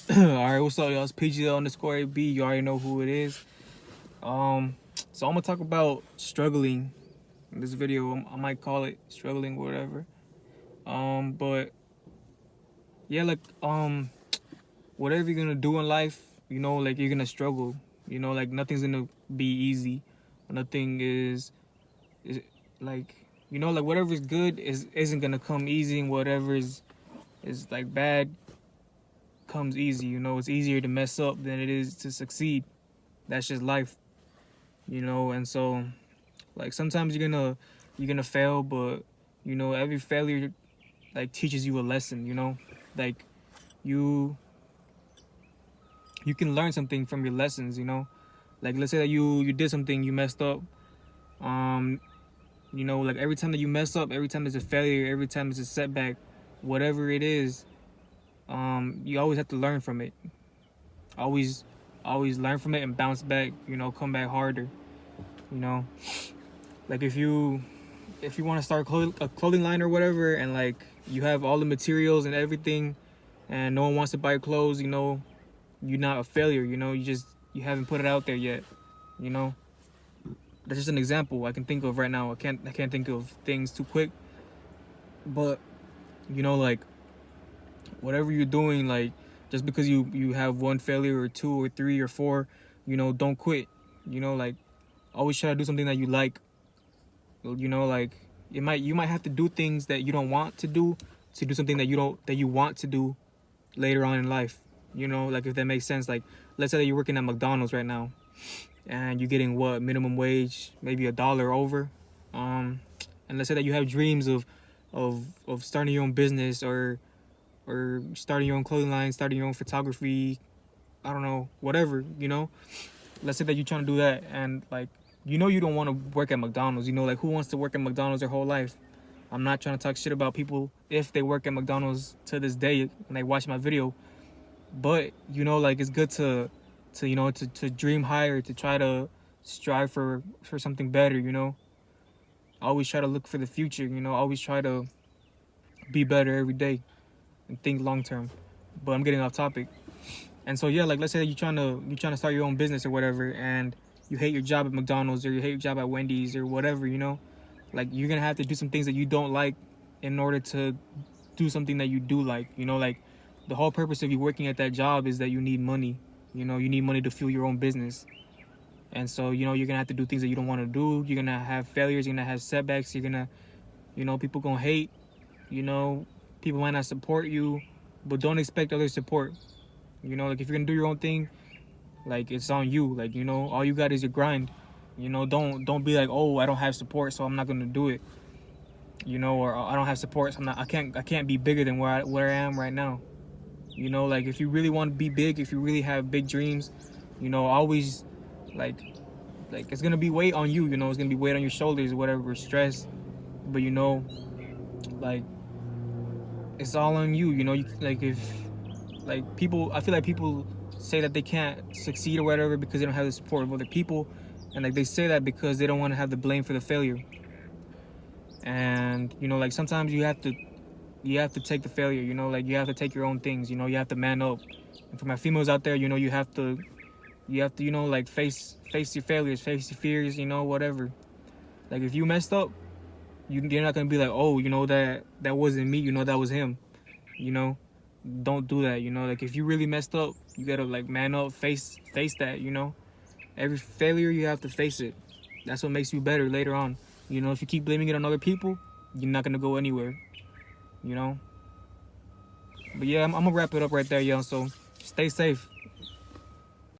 Alright, what's up, y'all? It's PGL_AB. You already know who it is. So I'm gonna talk about struggling in this video. I might call it struggling, whatever. But yeah, whatever you're gonna do in life, like you're gonna struggle. Like nothing's gonna be easy. Nothing is like like whatever's good isn't gonna come easy, and whatever is like bad comes easy. It's easier to mess up than it is to succeed. That's just life. And so like sometimes you're gonna fail, but every failure like teaches you a lesson. Like you you can learn something from your lessons. Like let's say that you did something, you messed up. um like every time that you mess up, every time there's a failure, every time there's a setback, whatever it is, you always have to learn from it. Always learn from it and bounce back. Come back harder. you know like if you want to start a clothing line or whatever, and like you have all the materials and everything, and no one wants to buy your clothes, you're not a failure. You haven't put it out there yet. you know that's just an example I can think of right now. I can't think of things too quick, but like whatever you're doing, like just because you have one failure or two or three or four, don't quit. Like always try to do something that you like. Like you might have to do things that you don't want to do something that you want to do later on in life. Like if that makes sense. Like let's say that you're working at McDonald's right now, and you're getting what, minimum wage, maybe $1 over. And let's say that you have dreams of starting your own business, or starting your own clothing line, starting your own photography, I don't know, whatever. Let's say that you're trying to do that, and like you don't want to work at McDonald's. Like who wants to work at McDonald's their whole life? I'm not trying to talk shit about people if they work at McDonald's to this day and they watch my video, but like it's good to dream higher, to try to strive for something better. Always try to look for the future. Always try to be better every day and think long term. But I'm getting off topic. And so yeah, like let's say that you're trying to start your own business or whatever, and you hate your job at McDonald's, or you hate your job at Wendy's or whatever. Like you're gonna have to do some things that you don't like in order to do something that you do like. Like the whole purpose of you working at that job is that you need money. You need money to fuel your own business. And so you're gonna have to do things that you don't want to do. You're gonna have failures, you're gonna have setbacks, you're gonna people gonna hate. People might not support you, but don't expect other support. Like if you're gonna do your own thing, like it's on you. Like all you got is your grind. Don't be like, oh, I don't have support, so I'm not gonna do it. Or I don't have support, so I can't be bigger than where I am right now. Like if you really want to be big, if you really have big dreams, always like it's gonna be weight on you. It's gonna be weight on your shoulders, whatever, stress. But like it's all on you. Like if like people, I feel like people say that they can't succeed or whatever because they don't have the support of other people, and like they say that because they don't want to have the blame for the failure. And like sometimes you have to take the failure. Like you have to take your own things. You have to man up. And for my females out there, you have to like face your failures, face your fears, whatever. Like if you messed up, you're not gonna be like, oh, that wasn't me, that was him. Don't do that. Like if you really messed up, you gotta like man up, face that. Every failure, you have to face it. That's what makes you better later on. If you keep blaming it on other people, you're not gonna go anywhere. But yeah, I'm gonna wrap it up right there, yo. So stay safe.